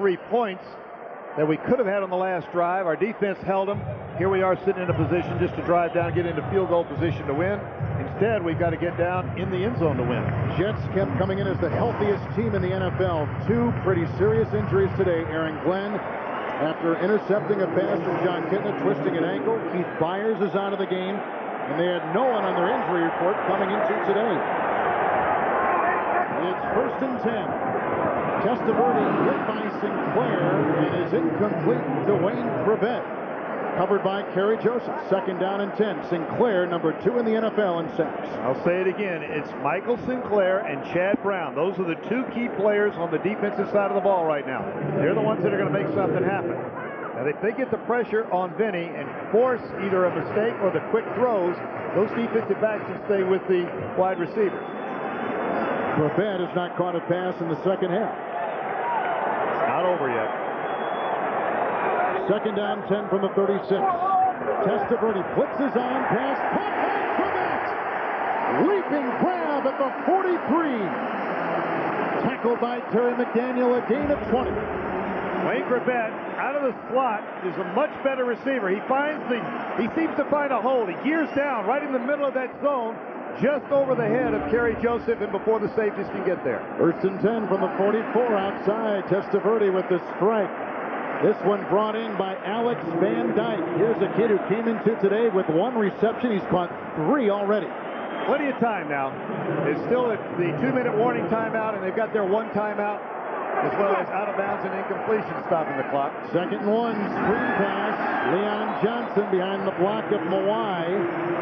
3 points that we could have had on the last drive. Our defense held them. Here we are sitting in a position just to drive down, get into field goal position to win. Instead, we've got to get down in the end zone to win. Jets kept coming in as the healthiest team in the NFL. 2 pretty serious injuries today. Aaron Glenn, after intercepting a pass from John Kitna, twisting an ankle. Keith Byars is out of the game, and they had no one on their injury report coming into today. It's 1st and 10. Testaverde hit by Sinclair and is incomplete to Wayne Chrebet. Covered by Kerry Joseph. 2nd down and 10. Sinclair, number 2 in the NFL in sacks. I'll say it again. It's Michael Sinclair and Chad Brown. Those are the 2 key players on the defensive side of the ball right now. They're the ones that are going to make something happen. Now, if they get the pressure on Vinny and force either a mistake or the quick throws, those defensive backs can stay with the wide receivers. Chrebet has not caught a pass in the second half. Not over yet. 2nd down, 10 from the 36. Testaverde blitzes on, pass, caught by Chrebet. Leaping grab at the 43. Tackled by Terry McDaniel, a gain of 20. Wayne Chrebet, out of the slot, is a much better receiver. He seems to find a hole. He gears down right in the middle of that zone, just over the head of Kerry Joseph and before the safeties can get there. 1st and 10 from the 44 outside. Testaverde with the strike. This one brought in by Alex Van Dyke. Here's a kid who came into today with 1 reception. He's caught 3 already. Plenty of time now. It's still the 2-minute warning timeout, and they've got their 1 timeout, as well as out of bounds and incompletion stopping the clock. 2nd and 1, screen pass. Leon Johnson behind the block of Mawai.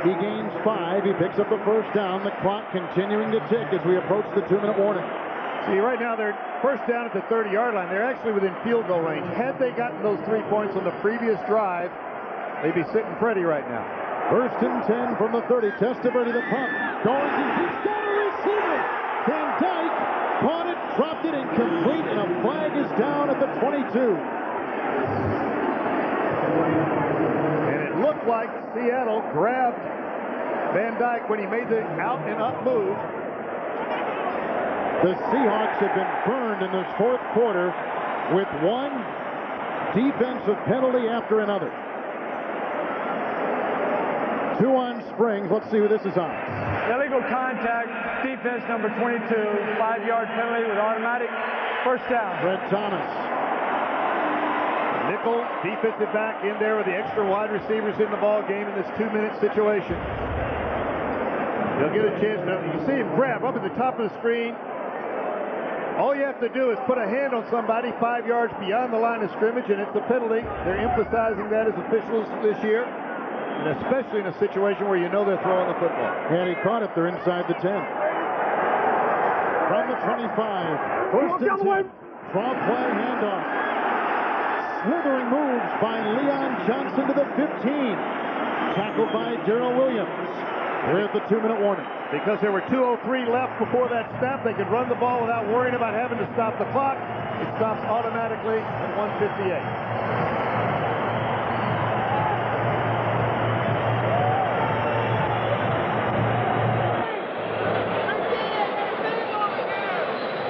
He gains 5. He picks up the 1st down. The clock continuing to tick as we approach the 2-minute warning. See, right now they're 1st down at the 30-yard line. They're actually within field goal range. Had they gotten those 3 points on the previous drive, they'd be sitting pretty right now. 1st and 10 from the 30. Testaverde the pump. Going, he's got a receiver. Van Dyke caught it, dropped it incomplete, and a flag is down at the 22. And it looked like Seattle grabbed Van Dyke when he made the out and up move. The Seahawks have been burned in this 4th quarter with 1 defensive penalty after another. 2 on Springs. Let's see who this is on. Illegal contact, defense number 22, 5-yard penalty with automatic 1st down. Fred Thomas. Nickel defensive back in there with the extra wide receivers in the ball game in this 2-minute situation. They'll get a chance. Now, you see him grab up at the top of the screen. All you have to do is put a hand on somebody 5 yards beyond the line of scrimmage, and it's a penalty. They're emphasizing that as officials this year, and especially in a situation where you know they're throwing the football. And he caught it. They're inside the 10. From the 25. 1st and 10. Draw play, handoff. Slithering moves by Leon Johnson to the 15. Tackled by Darrell Williams. We're at the 2-minute warning. Because there were 2:03 left before that snap, they could run the ball without worrying about having to stop the clock. It stops automatically at 1:58.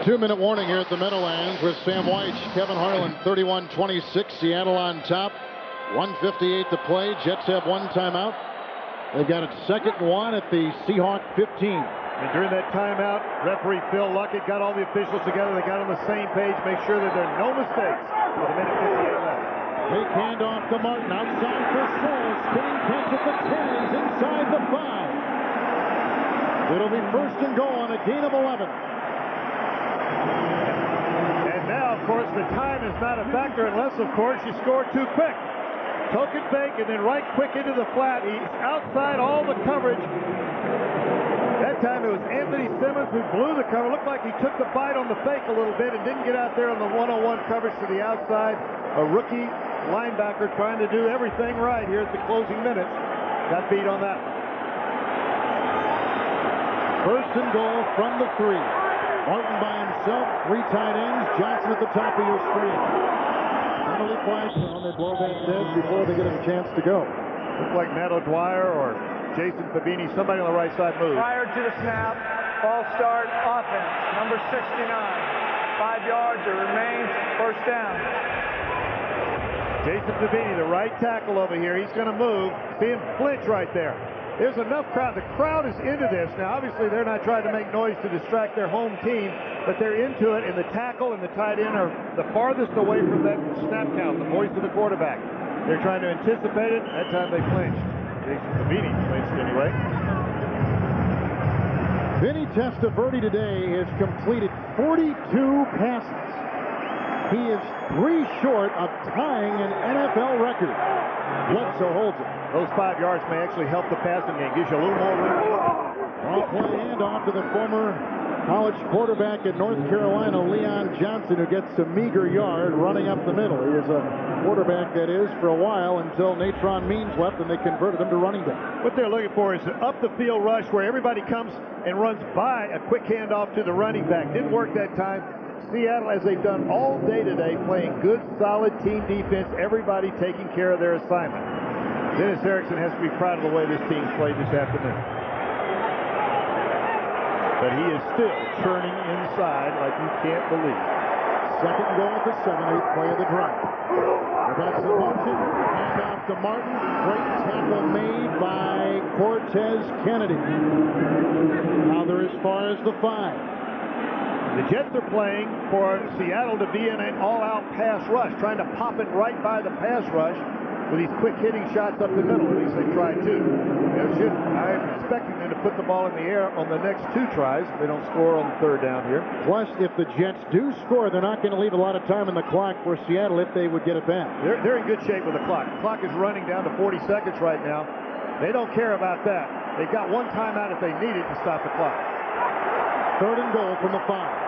Two-minute warning here at the Meadowlands with Sam White, Kevin Harlan, 31-26, Seattle on top. 1:58 to play. Jets have 1 timeout. They've got it 2nd and 1 at the Seahawk 15. And during that timeout, referee Phil Luckett got all the officials together. They got on the same page, make sure that there are no mistakes with a minute 58 left. Big handoff to Martin, outside for Soll. Spinning catch at the 10. He's inside the 5. It'll be 1st and goal on a gain of 11. And now, of course, the time is not a factor unless, of course, you score too quick. Token fake and then right quick into the flat. He's outside all the coverage. That time it was Anthony Simmons who blew the cover. Looked like he took the bite on the fake a little bit and didn't get out there on the one-on-one coverage to the outside. A rookie linebacker trying to do everything right here at the closing minutes. Got beat on that one. 1st and goal from the 3. Martin by himself, 3 tight ends. Johnson at the top of your screen. Penalty flag on they blow that dead before they get a chance to go. Looks like Matt O'Dwyer or Jason Fabini, somebody on the right side move. Prior to the snap, ball start, offense, number 69. 5 yards. It remains first down. Jason Davini, the right tackle over here. He's going to move. See him flinch right there. There's enough crowd. The crowd is into this. Now, obviously, they're not trying to make noise to distract their home team, but they're into it, and the tackle and the tight end are the farthest away from that snap count, the voice of the quarterback. They're trying to anticipate it. That time they flinched. Jason Davini flinched anyway. Vinny Testaverde today has completed 42 passes. He is 3 short of tying an NFL record. Bledsoe holds it. Those 5 yards may actually help the passing game. Gives you a little more room. Well, play handoff to the former college quarterback at North Carolina, Leon Johnson, who gets a meager yard running up the middle. He was a quarterback, that is, for a while until Natron Means left and they converted him to running back. What they're looking for is an up-the-field rush where everybody comes and runs by a quick handoff to the running back. Didn't work that time. Seattle, as they've done all day today, playing good, solid team defense, everybody taking care of their assignment. Dennis Erickson has to be proud of the way this team's played this afternoon. But he is still turning inside like you can't believe. Second and goal at the 7-8 play of the drive. That's the motion. Hand off to Martin. Great tackle made by Cortez Kennedy. Now they're as far as the 5. The Jets are playing for Seattle to be in an all-out pass rush, trying to pop it right by the pass rush with these quick hitting shots up the middle. At least they tried to. I'm expecting them to put the ball in the air on the next 2 tries. They don't score on the 3rd down here. Plus, if the Jets do score, they're not going to leave a lot of time in the clock for Seattle if they would get it back. They're in good shape with the clock. The clock is running down to 40 seconds right now. They don't care about that. They've got 1 timeout if they need it to stop the clock. 3rd and goal from the 5.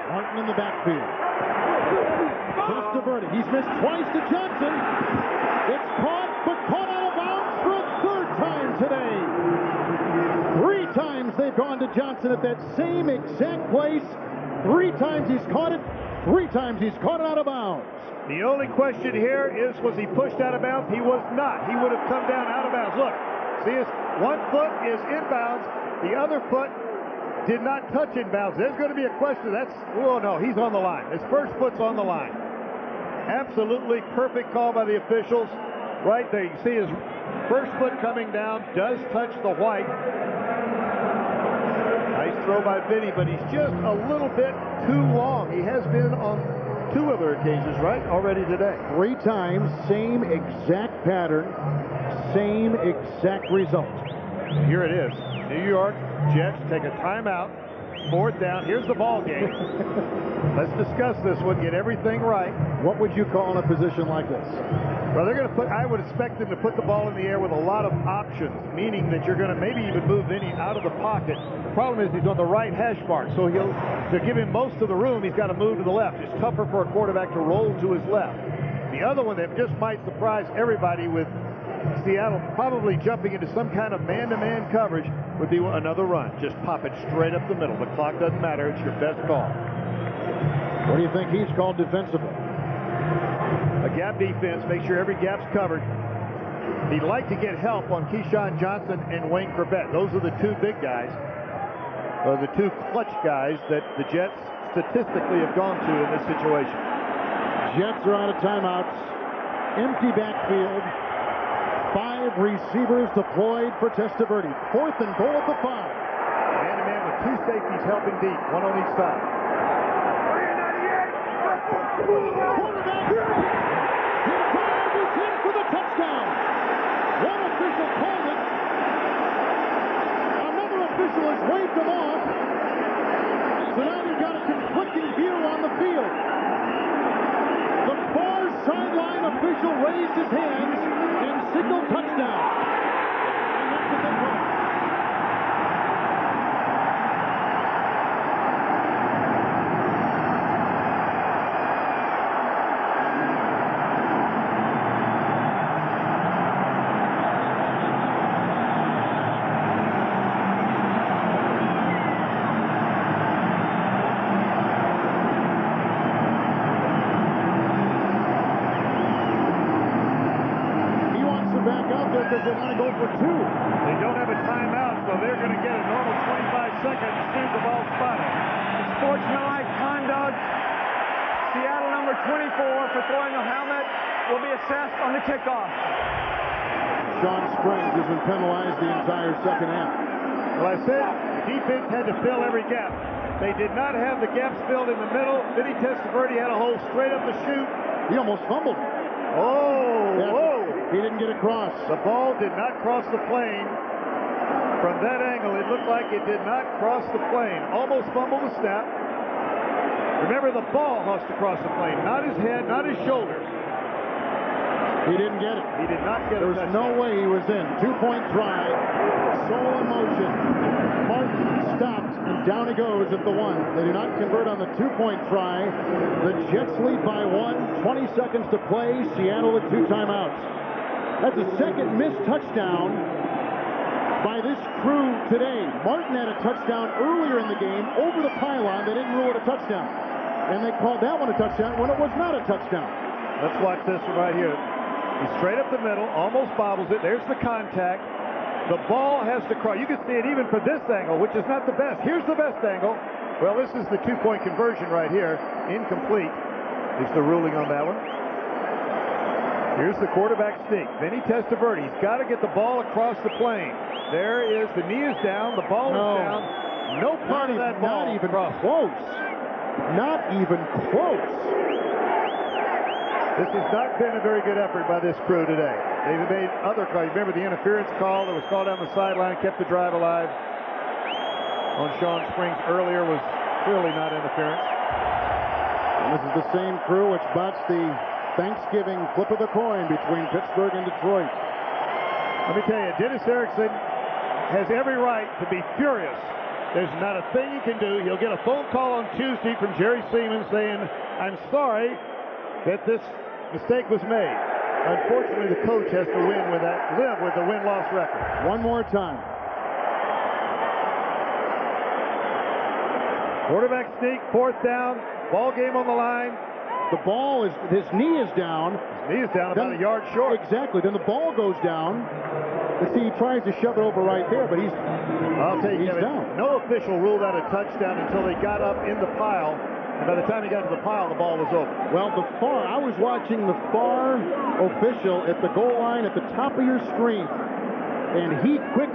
Martin in the backfield. Testaverde. He's missed twice to Johnson. It's caught, but caught out of bounds for a 3rd time today. 3 times they've gone to Johnson at that same exact place. 3 times he's caught it. 3 times he's caught it out of bounds. The only question here is, was he pushed out of bounds? He was not. He would have come down out of bounds. Look, see, his 1 foot is inbounds. The other foot did not touch inbounds. There's going to be a question. Oh no, he's on the line. His first foot's on the line. Absolutely perfect call by the officials. Right there, you can see his first foot coming down, does touch the white. Nice throw by Vinny, but he's just a little bit too long. He has been on 2 other occasions, right, already today. 3 times, same exact pattern, same exact result. Here it is. New York Jets take a timeout. 4th down. Here's the ball game. Let's discuss this one. Get everything right. What would you call in a position like this? Well, they're going to put. I would expect them to put the ball in the air with a lot of options, meaning that you're going to maybe even move Vinny out of the pocket. The problem is he's on the right hash mark, so to give him most of the room, he's got to move to the left. It's tougher for a quarterback to roll to his left. The other one that just might surprise everybody with Seattle probably jumping into some kind of man-to-man coverage would be another run. Just pop it straight up the middle. The clock doesn't matter. It's your best call. What do you think he's called defensively? A gap defense. Make sure every gap's covered. He'd like to get help on Keyshawn Johnson and Wayne Corbett. Those are the 2 big guys, or the 2 clutch guys that the Jets statistically have gone to in this situation. Jets are out of timeouts. Empty backfield. 5 receivers deployed for Testaverde. 4th and goal at the 5. Man-to-man with 2 safeties helping deep, 1 on each side. Quarterback. His drive is in for the touchdown. One official called it. Another official has waved him off. So now you've got a conflicting view on the field. The far sideline official raised his hands and signaled touchdown. And that's what they call. Because they want to go for 2. They don't have a timeout, so they're going to get a normal 25 seconds as soon as the ball's spotted. Sportsmanlike conduct number 24 for throwing a helmet will be assessed on the kickoff. Shawn Springs has been penalized the entire second half. Well, I said the defense had to fill every gap. They did not have the gaps filled in the middle. Vinny Testaverde had a hole straight up the chute. He almost fumbled. Whoa! He didn't get across. The ball did not cross the plane. From that angle, it looked like it did not cross the plane. Almost fumbled the snap. Remember, the ball has to cross the plane, not his head, not his shoulders. He didn't get it. He did not get it. There was no way he was in. 2-point try. Soul in motion. Martin stopped, and down he goes at the 1. They do not convert on the 2-point try. The Jets lead by 1. 20 seconds to play. Seattle with 2 timeouts. That's the second missed touchdown by this crew today. Martin had a touchdown earlier in the game over the pylon. They didn't rule it a touchdown. And they called that one a touchdown when it was not a touchdown. Let's watch this one right here. He's straight up the middle, almost bobbles it. There's the contact. The ball has to cross. You can see it even from this angle, which is not the best. Here's the best angle. Well, this is the 2-point conversion right here. Incomplete is the ruling on that one. Here's the quarterback sneak. Vinny Testaverde. He's got to get the ball across the plane. There is, the knee is down, the ball is down. No part of that ball. Not even close. Not even close. This has not been a very good effort by this crew today. They've made other calls. Remember the interference call that was called down the sideline, kept the drive alive on Shawn Springs earlier was clearly not interference. And this is the same crew which botched the Thanksgiving flip of the coin between Pittsburgh and Detroit. Let me tell you, Dennis Erickson has every right to be furious. There's not a thing he can do. He'll get a phone call on Tuesday from Jerry Seaman saying, I'm sorry that this mistake was made. Unfortunately, the coach has to live with the win-loss record. One more time. Quarterback sneak, 4th down, ball game on the line. The ball is, his knee is down. His knee is down about a yard short. Exactly. Then the ball goes down. You see, he tries to shove it over right there, but I'll tell you, he's down. No official ruled out a touchdown until they got up in the pile. And by the time he got to the pile, the ball was over. Well, I was watching the far official at the goal line at the top of your screen. And he quickly